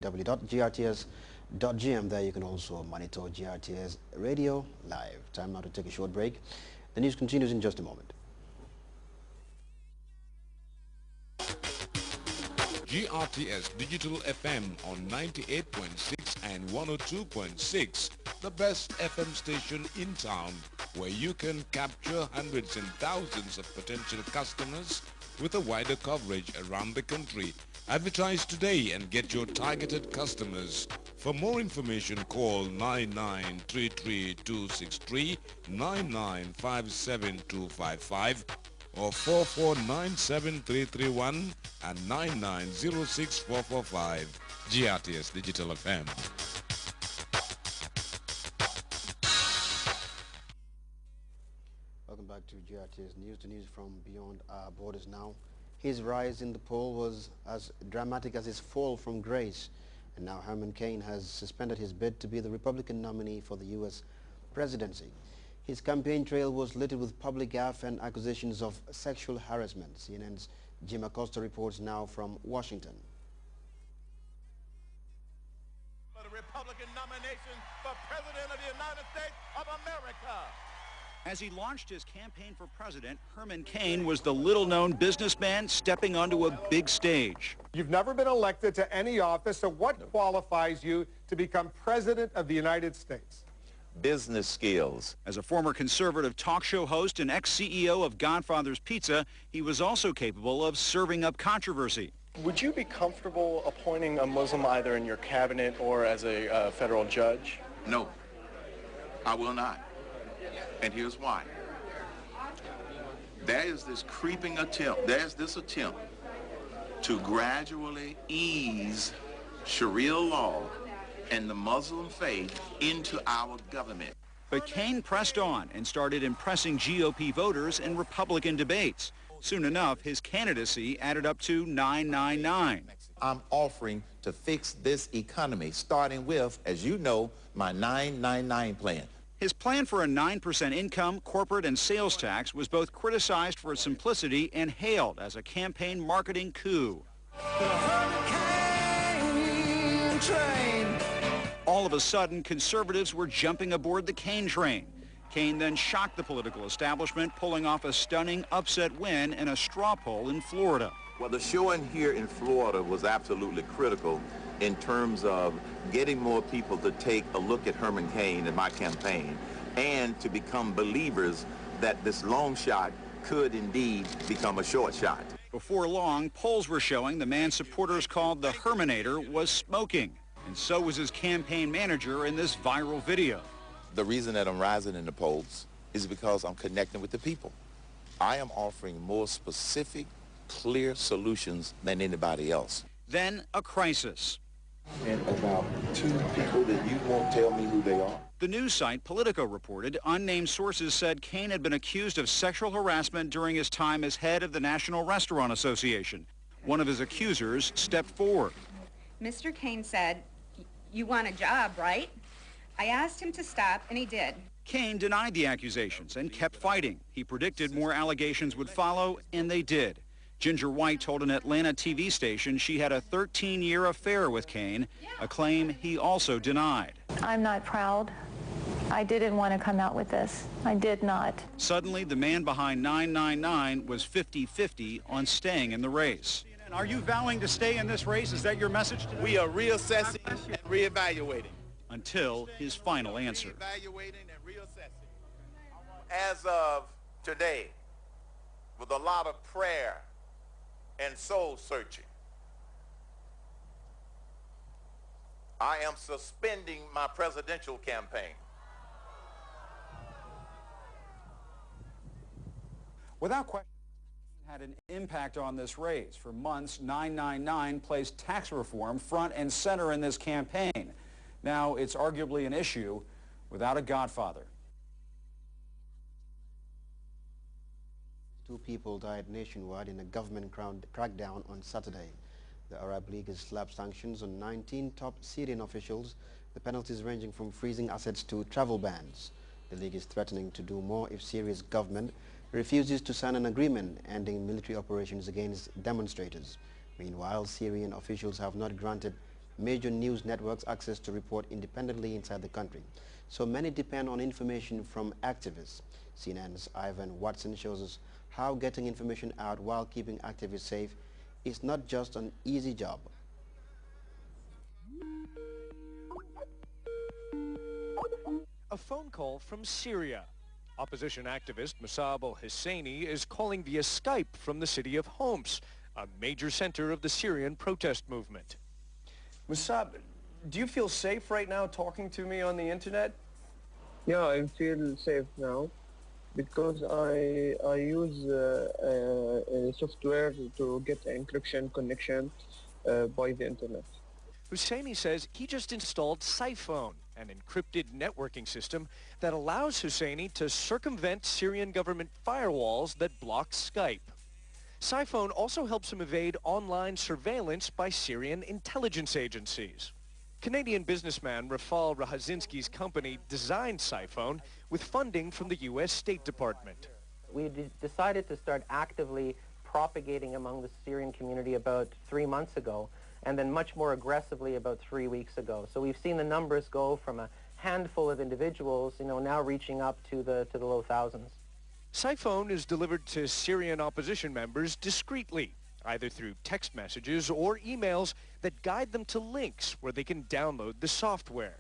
www.grts.gm. There you can also monitor GRTS radio live. Time now to take a short break. The news continues in just a moment. GRTS Digital FM on 98.6 and 102.6, the best FM station in town, where you can capture hundreds and thousands of potential customers with a wider coverage around the country. Advertise today and get your targeted customers. For more information, call 9933263, 9957255, or 4497331 and 9906445. GRTS Digital FM. Welcome back to GRTS News. The news from beyond our borders now. His rise in the poll was as dramatic as his fall from grace. And now Herman Cain has suspended his bid to be the Republican nominee for the U.S. presidency. His campaign trail was littered with public gaffe and accusations of sexual harassment. CNN's Jim Acosta reports now from Washington. For the Republican nomination for President of the United States of America. As he launched his campaign for president, Herman Cain was the little-known businessman stepping onto a big stage. You've never been elected to any office, so what qualifies you to become president of the United States? Business skills. As a former conservative talk show host and ex-CEO of Godfather's Pizza, he was also capable of serving up controversy. Would you be comfortable appointing a Muslim either in your cabinet or as a federal judge? No, I will not. And here's why. There's this attempt to gradually ease Sharia law and the Muslim faith into our government. But Cain pressed on and started impressing GOP voters in Republican debates. Soon enough, his candidacy added up to 999. I'm offering to fix this economy, starting with, as you know, my 999 plan. His plan for a 9% income, corporate, and sales tax was both criticized for its simplicity and hailed as a campaign marketing coup. All of a sudden, conservatives were jumping aboard the Cain train. Cain then shocked the political establishment, pulling off a stunning upset win in a straw poll in Florida. Well, the showing here in Florida was absolutely critical in terms of getting more people to take a look at Herman Cain and my campaign and to become believers that this long shot could indeed become a short shot. Before long, polls were showing the man supporters called the Herminator was smoking, and so was his campaign manager in this viral video. The reason that I'm rising in the polls is because I'm connecting with the people. I am offering more specific, clear solutions than anybody else. Then a crisis. And about two people that you won't tell me who they are. The news site Politico reported unnamed sources said Cain had been accused of sexual harassment during his time as head of the National Restaurant Association. One of his accusers stepped forward. Mr. Cain said, "You want a job, right?" I asked him to stop, and he did. Cain denied the accusations and kept fighting. He predicted more allegations would follow, and they did. Ginger White told an Atlanta TV station she had a 13-year affair with Cain, a claim he also denied. I'm not proud. I didn't want to come out with this. I did not. Suddenly, the man behind 999 was 50-50 on staying in the race. Are you vowing to stay in this race? Is that your message today? We are reassessing and reevaluating. Until his final answer. As of today, with a lot of prayer and soul searching, I am suspending my presidential campaign. Without question, had an impact on this race. For months, 999 placed tax reform front and center in this campaign. Now it's arguably an issue without a godfather. 2 people died nationwide in a government crackdown on Saturday. The Arab League has slapped sanctions on 19 top Syrian officials, the penalties ranging from freezing assets to travel bans. The League is threatening to do more if Syria's government refuses to sign an agreement ending military operations against demonstrators. Meanwhile, Syrian officials have not granted major news networks access to report independently inside the country. So many depend on information from activists. CNN's Ivan Watson shows us how getting information out while keeping activists safe is not just an easy job. A phone call from Syria. Opposition activist Musab al-Husseini is calling via Skype from the city of Homs, a major center of the Syrian protest movement. Musab, do you feel safe right now talking to me on the internet? Yeah, I feel safe now because I use a software to get encryption connection by the internet. Husseini says he just installed Siphone, an encrypted networking system that allows Husseini to circumvent Syrian government firewalls that block Skype. Siphone also helps him evade online surveillance by Syrian intelligence agencies. Canadian businessman Rafal Rahazinski's company designed Siphone with funding from the U.S. State Department. We decided to start actively propagating among the Syrian community about 3 months ago, and then much more aggressively about 3 weeks ago. So we've seen the numbers go from a handful of individuals, now reaching up to the low thousands. Siphone is delivered to Syrian opposition members discreetly, either through text messages or emails that guide them to links where they can download the software.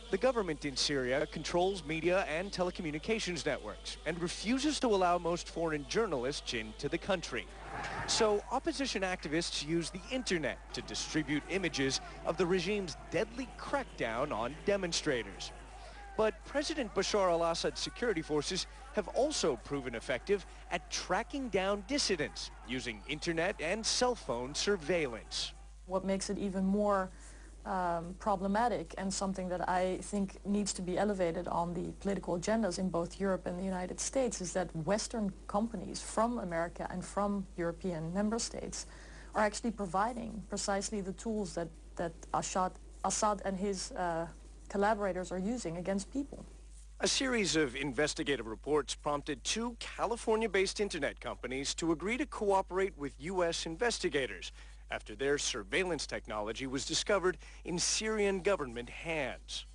The government in Syria controls media and telecommunications networks and refuses to allow most foreign journalists into the country. So opposition activists use the internet to distribute images of the regime's deadly crackdown on demonstrators. But President Bashar al-Assad's security forces have also proven effective at tracking down dissidents using internet and cell phone surveillance. What makes it even more problematic, and something that I think needs to be elevated on the political agendas in both Europe and the United States, is that Western companies from America and from European member states are actually providing precisely the tools that Assad and his collaborators are using against people. A series of investigative reports prompted 2 California-based internet companies to agree to cooperate with U.S. investigators after their surveillance technology was discovered in Syrian government hands.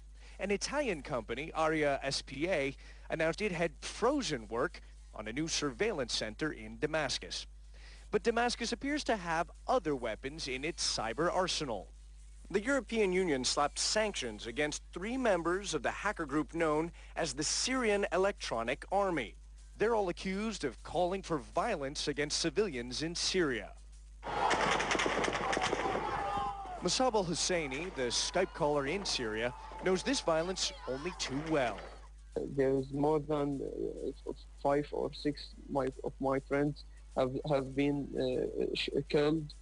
An Italian company, Aria SPA, announced it had frozen work on a new surveillance center in Damascus. But Damascus appears to have other weapons in its cyber arsenal. The European Union slapped sanctions against 3 members of the hacker group known as the Syrian Electronic Army. They're all accused of calling for violence against civilians in Syria. Musab al-Husseini, the Skype caller in Syria, knows this violence only too well. There's more than 5 or 6 of my friends have been killed.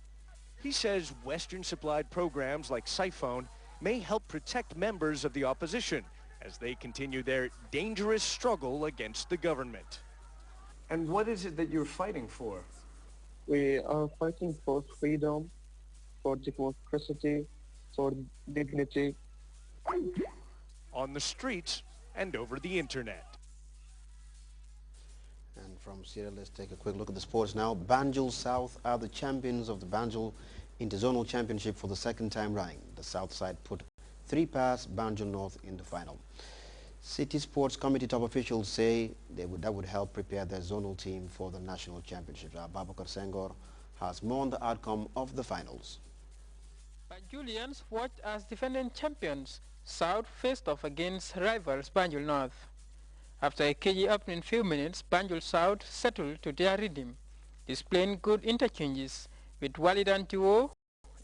He says Western-supplied programs like Siphone may help protect members of the opposition as they continue their dangerous struggle against the government. And what is it that you're fighting for? We are fighting for freedom, for democracy, for dignity. On the streets and over the internet. And from Syria, let's take a quick look at the sports now. Banjul South are the champions of the Banjul Interzonal Championship for the 2nd time running. The South side put 3 past Banjul North in the final. City Sports Committee top officials say that would help prepare their zonal team for the national championship. Babakar Senghor has more on the outcome of the finals. Banjulians watched as defending champions South faced off against rivals Banjul North. After a cagey opening few minutes, Banjul South settled to their rhythm, displaying good interchanges with Walid Antiwo,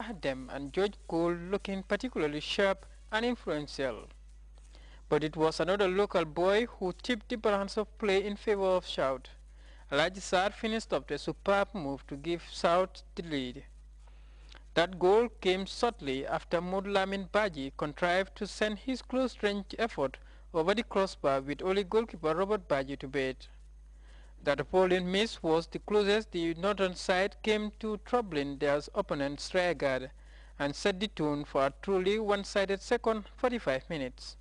Adam and George Cole looking particularly sharp and influential. But it was another local boy who tipped the balance of play in favor of South. Alaji Sarr finished up a superb move to give South the lead. That goal came shortly after Mod Lamin Baji contrived to send his close-range effort over the crossbar with only goalkeeper Robert Baji to bait. That appalling miss was the closest the northern side came to troubling their opponent's rear guard and set the tone for a truly one-sided second 45 minutes.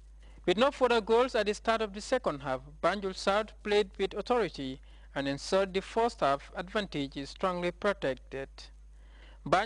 With no further goals at the start of the second half, Banjul South played with authority and ensured the first half advantage is strongly protected. Banjul